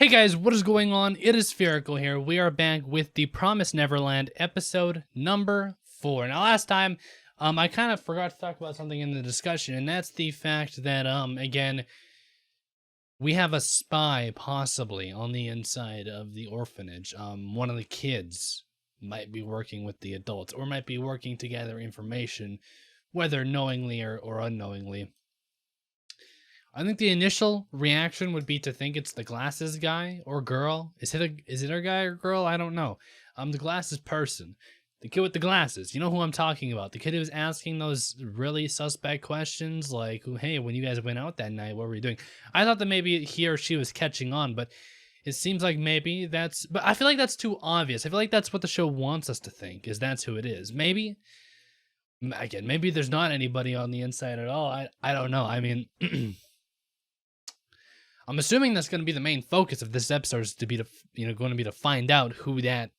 Hey guys, what is going on? It is Spherical here. We are back with the Promised Neverland episode number 4. Now last time, I kind of forgot to talk about something in the discussion, and that's the fact that, again, we have a spy possibly on the inside of the orphanage. One of the kids might be working with the adults, or might be working to gather information, whether knowingly or unknowingly. I think the initial reaction would be to think it's the glasses guy or girl. Is it a guy or girl? I don't know. The glasses person. The kid with the glasses. You know who I'm talking about. The kid who was asking those really suspect questions like, hey, when you guys went out that night, what were you doing? I thought that maybe he or she was catching on, but it seems like maybe that's... But I feel like that's too obvious. I feel like that's what the show wants us to think, is that's who it is. Maybe... Again, maybe there's not anybody on the inside at all. I don't know. I mean... I'm assuming that's going to be the main focus of this episode, is to be going to be to find out who that,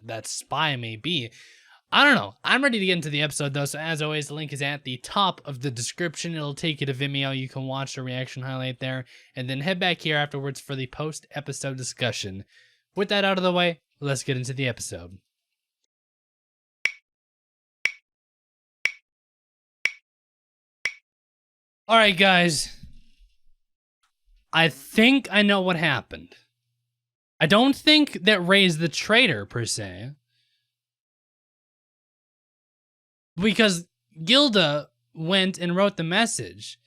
that spy may be. I don't know. I'm ready to get into the episode though. So as always, the link is at the top of the description. It'll take you to Vimeo. You can watch the reaction highlight there, and then head back here afterwards for the post-episode discussion. With that out of the way, let's get into the episode. All right, guys. I think I know what happened. I don't think that Ray's the traitor, per se. Because Gilda went and wrote the message.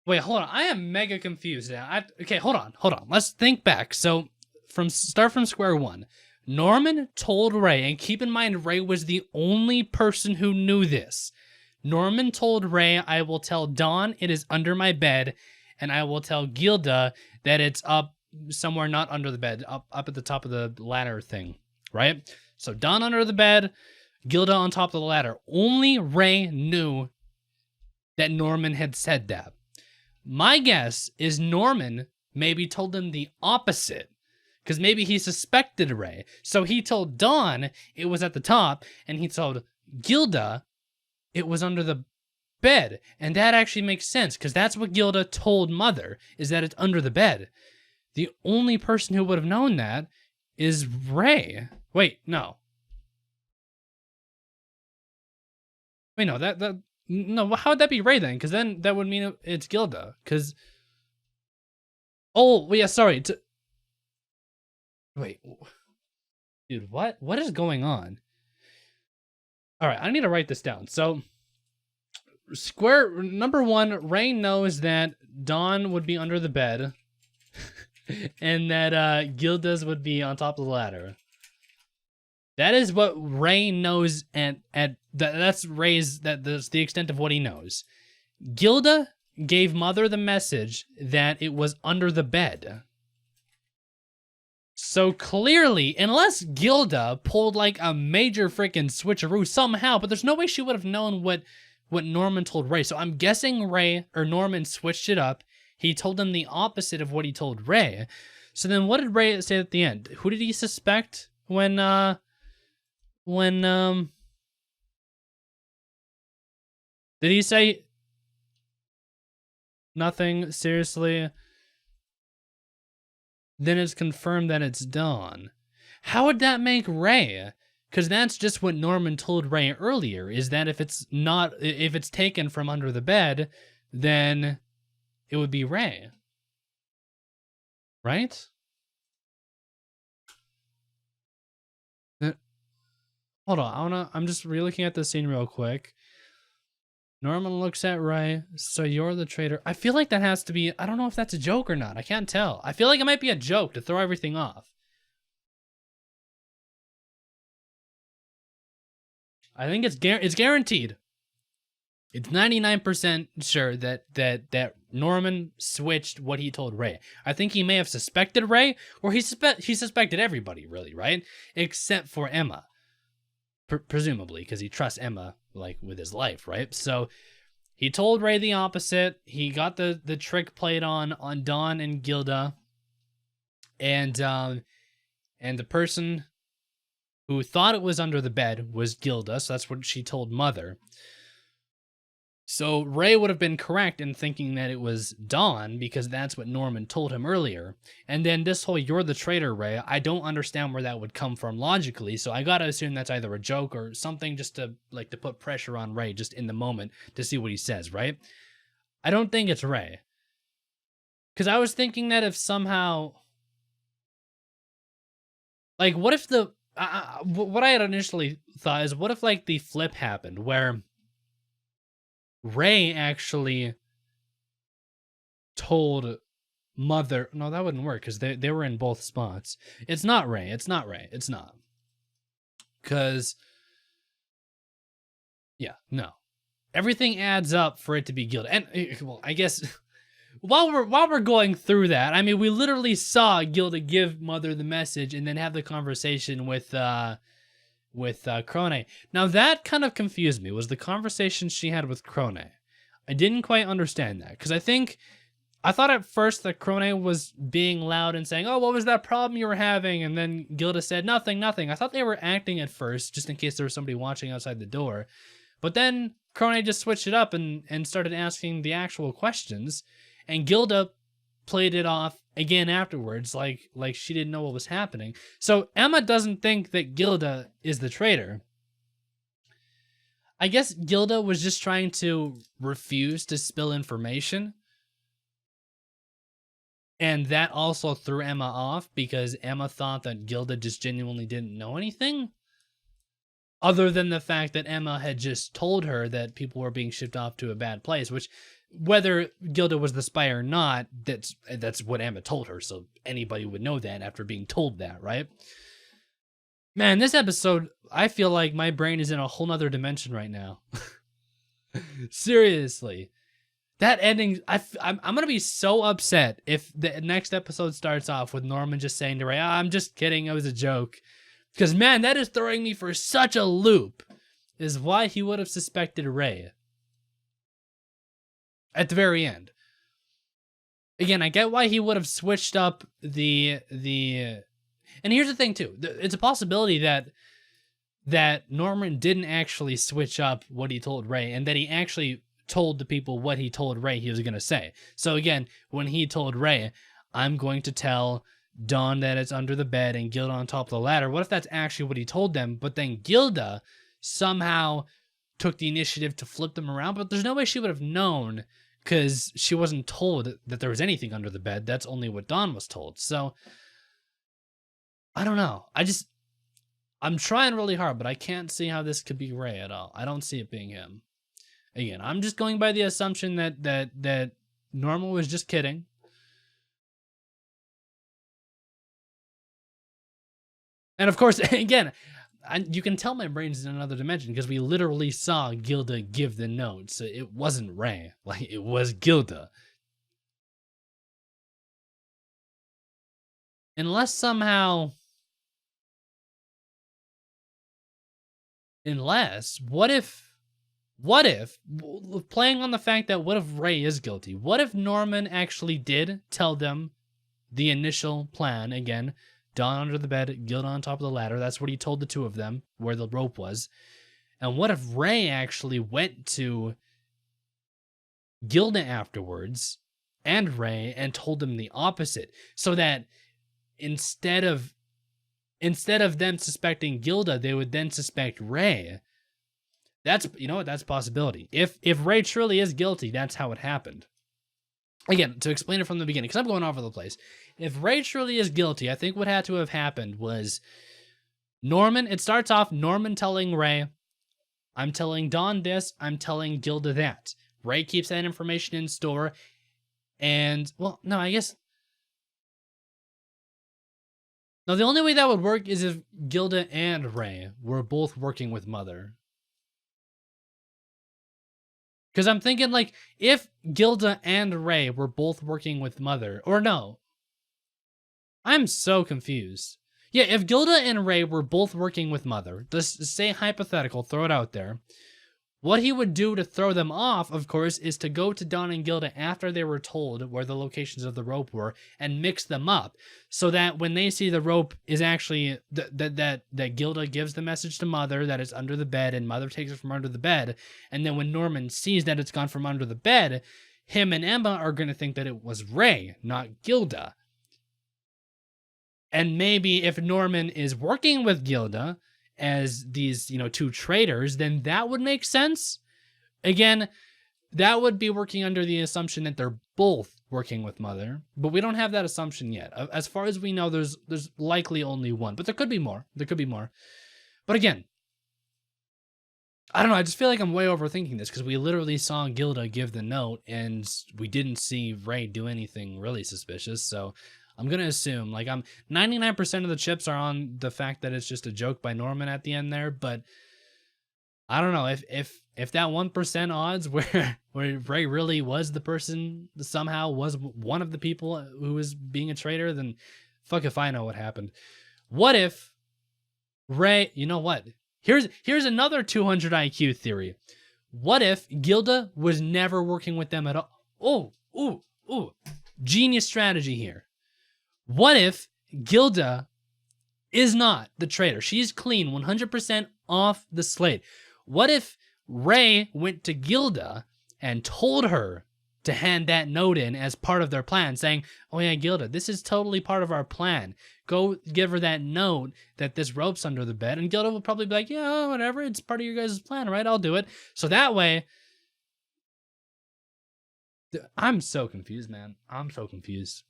Wait, hold on. I am mega confused now. Okay, hold on. Let's think back. So, start from square one. Norman told Ray, and keep in mind, Ray was the only person who knew this. Norman told Ray, I will tell Dawn it is under my bed, and I will tell Gilda that it's up somewhere not under the bed, up at the top of the ladder thing, right? So Dawn under the bed, Gilda on top of the ladder. Only Ray knew that Norman had said that. My guess is Norman maybe told him the opposite, because maybe he suspected Ray. So he told Dawn it was at the top, and he told Gilda it was under the bed. And that actually makes sense, because that's what Gilda told Mother, is that it's under the bed. The only person who would have known that is Ray. Wait, no. Wait, no, no, how would that be Ray then? Because then that would mean it's Gilda, because... Oh, yeah, sorry. Wait. Dude, what? What is going on? All right, I need to write this down. So, number one, Ray knows that Dawn would be under the bed, and that Gilda's would be on top of the ladder. That is what Ray knows, and that's Ray's. That's the extent of what he knows. Gilda gave Mother the message that it was under the bed. So clearly, unless Gilda pulled like a major freaking switcheroo somehow, but there's no way she would have known what Norman told Ray. So I'm guessing Norman switched it up. He told him the opposite of what he told Ray. So then what did Ray say at the end? Who did he suspect when did he say nothing? Seriously? Then it's confirmed that it's Dawn. How would that make Ray? Because that's just what Norman told Ray earlier, is that if it's taken from under the bed, then it would be Ray. Right? Hold on, I'm just re-looking at the scene real quick. Norman looks at Ray, so you're the traitor. I feel like that has to be, I don't know if that's a joke or not. I can't tell. I feel like it might be a joke to throw everything off. I think it's guaranteed. It's 99% sure that Norman switched what he told Ray. I think he may have suspected Ray, or he suspected everybody, really, right? Except for Emma. Presumably, because he trusts Emma, like, with his life, right? So he told Ray the opposite. He got the trick played on Dawn and Gilda, and the person who thought it was under the bed was Gilda. So that's what she told Mother. So Ray would have been correct in thinking that it was Dawn because that's what Norman told him earlier. And then this whole "you're the traitor, Ray," I don't understand where that would come from logically. So I gotta assume that's either a joke or something just to to put pressure on Ray just in the moment to see what he says, right? I don't think it's Ray. Because I was thinking that if somehow, what if what I had initially thought is, what if the flip happened where Ray actually told Mother. No, that wouldn't work because they were in both spots. It's not Ray. It's not Ray. It's not. Because, yeah, no. Everything adds up for it to be Gilda. And, well, I guess while we're going through that, I mean, we literally saw Gilda give Mother the message and then have the conversation with Krone. Now that kind of confused me, was the conversation she had with Krone. I didn't quite understand that, because I thought at first that Krone was being loud and saying, "Oh, what was that problem you were having?" And then Gilda said, "Nothing, nothing." I thought they were acting at first, just in case there was somebody watching outside the door. But then Krone just switched it up and started asking the actual questions, and Gilda played it off again afterwards, like she didn't know what was happening. So Emma doesn't think that Gilda is the traitor. I guess Gilda was just trying to refuse to spill information. And that also threw Emma off because Emma thought that Gilda just genuinely didn't know anything. Other than the fact that Emma had just told her that people were being shipped off to a bad place, which, whether Gilda was the spy or not, that's what Emma told her, so anybody would know that after being told that, right? Man, this episode, I feel like my brain is in a whole nother dimension right now. Seriously. That ending, I'm going to be so upset if the next episode starts off with Norman just saying to Ray, "I'm just kidding, it was a joke." Because, man, that is throwing me for such a loop, is why he would have suspected Ray at the very end. Again, I get why he would have switched up the and here's the thing, too. It's a possibility that Norman didn't actually switch up what he told Ray, and that he actually told the people what he told Ray he was going to say. So again, when he told Ray, "I'm going to tell Dawn that it's under the bed and Gilda on top of the ladder," what if that's actually what he told them, but then Gilda somehow took the initiative to flip them around? But there's no way she would have known, because she wasn't told that there was anything under the bed. That's only what Dawn was told. So I don't know. I'm trying really hard, but I can't see how this could be Ray at all. I don't see it being him. Again, I'm just going by the assumption that Norman was just kidding. And of course, again, you can tell my brain's in another dimension because we literally saw Gilda give the note. So it wasn't Ray. It was Gilda. Unless somehow... what if, playing on the fact that what if Ray is guilty? What if Norman actually did tell them the initial plan? Again, Dawn under the bed, Gilda on top of the ladder. That's what he told the two of them, where the rope was. And what if Ray actually went to Gilda afterwards and Ray and told them the opposite? So that instead of them suspecting Gilda, they would then suspect Ray. That's, that's a possibility. If Ray truly is guilty, that's how it happened. Again, to explain it from the beginning, because I'm going all over the place. If Ray truly is guilty, I think what had to have happened was Norman, it starts off Norman telling Ray, "I'm telling Dawn this, I'm telling Gilda that." Ray keeps that information in store, and, well, no, I guess... No, the only way that would work is if Gilda and Ray were both working with Mother. Because I'm thinking, if Gilda and Ray were both working with Mother, or no. I'm so confused. Yeah, if Gilda and Ray were both working with Mother, let's say hypothetical, throw it out there. What he would do to throw them off, of course, is to go to Dawn and Gilda after they were told where the locations of the rope were and mix them up, so that when they see the rope is actually that Gilda gives the message to Mother that it's under the bed, and Mother takes it from under the bed, and then when Norman sees that it's gone from under the bed, him and Emma are going to think that it was Ray, not Gilda. And maybe if Norman is working with Gilda as these, two traitors, then that would make sense. Again, that would be working under the assumption that they're both working with Mother, but we don't have that assumption yet. As far as we know, there's likely only one, but there could be more. But again, I don't know. I just feel like I'm way overthinking this because we literally saw Gilda give the note and we didn't see Ray do anything really suspicious. So I'm going to assume, like, I'm 99% of the chips are on the fact that it's just a joke by Norman at the end there, but I don't know if that 1% odds where Ray really was the person, somehow was one of the people who was being a traitor, then fuck if I know what happened. What if Ray, you know what? Here's another 200 IQ theory. What if Gilda was never working with them at all? Oh, genius strategy here. What if Gilda is not the traitor? She's clean, 100% off the slate. What if Ray went to Gilda and told her to hand that note in as part of their plan, saying, oh yeah, Gilda, this is totally part of our plan. Go give her that note that this rope's under the bed. And Gilda will probably be like, yeah, whatever, it's part of your guys' plan, right? I'll do it. So that way, I'm so confused, man. I'm so confused.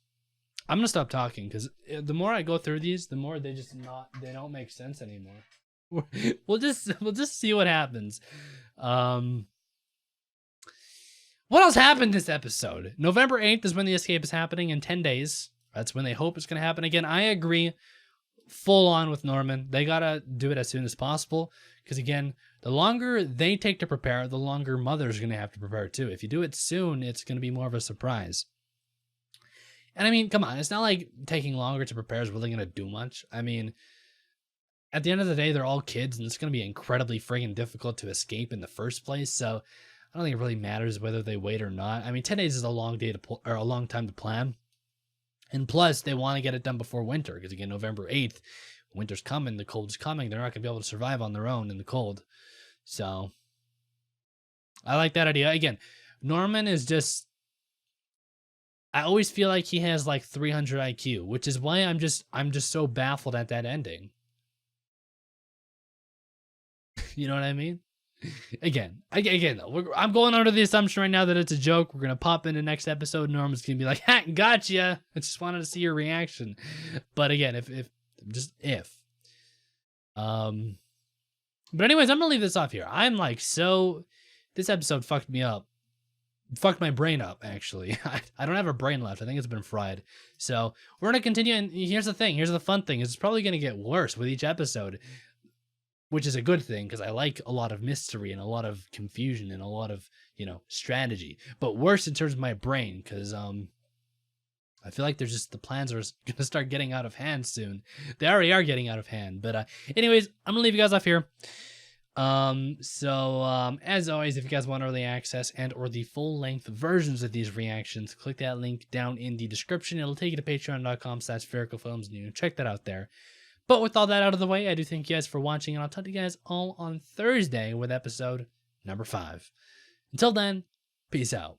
I'm gonna stop talking because the more I go through these, the more they don't make sense anymore. We'll just see what happens. What else happened this episode? November 8th is when the escape is happening in 10 days. That's when they hope it's gonna happen again. I agree full on with Norman. They gotta do it as soon as possible because again, the longer they take to prepare, the longer Mother's gonna have to prepare too. If you do it soon, it's gonna be more of a surprise. And I mean, come on, it's not like taking longer to prepare is really going to do much. I mean, at the end of the day, they're all kids, and it's going to be incredibly friggin' difficult to escape in the first place, so I don't think it really matters whether they wait or not. I mean, 10 days is a long time to plan. And plus, they want to get it done before winter, because again, November 8th, winter's coming, the cold's coming, they're not going to be able to survive on their own in the cold. So, I like that idea. Again, Norman is just... I always feel like he has like 300 IQ, which is why I'm just so baffled at that ending. You know what I mean? Again, though, I'm going under the assumption right now that it's a joke. We're gonna pop in the next episode. Norman's gonna be like, "Ha, gotcha! I just wanted to see your reaction." But again, if. But anyways, I'm gonna leave this off here. I'm like this episode fucked me up. Fucked my brain up, actually. I don't have a brain left. I think it's been fried. So we're going to continue, and here's the thing. Here's the fun thing. It's probably going to get worse with each episode, which is a good thing, because I like a lot of mystery and a lot of confusion and a lot of, strategy. But worse in terms of my brain, because I feel like the plans are going to start getting out of hand soon. They already are getting out of hand. But anyways, I'm going to leave you guys off here. As always, if you guys want early access and or the full length versions of these reactions, click that link down in the description. It'll take you to patreon.com/sphericalfilms, and you can check that out there. But with all that out of the way, I do thank you guys for watching, and I'll talk to you guys all on Thursday with episode number 5. Until then, peace out.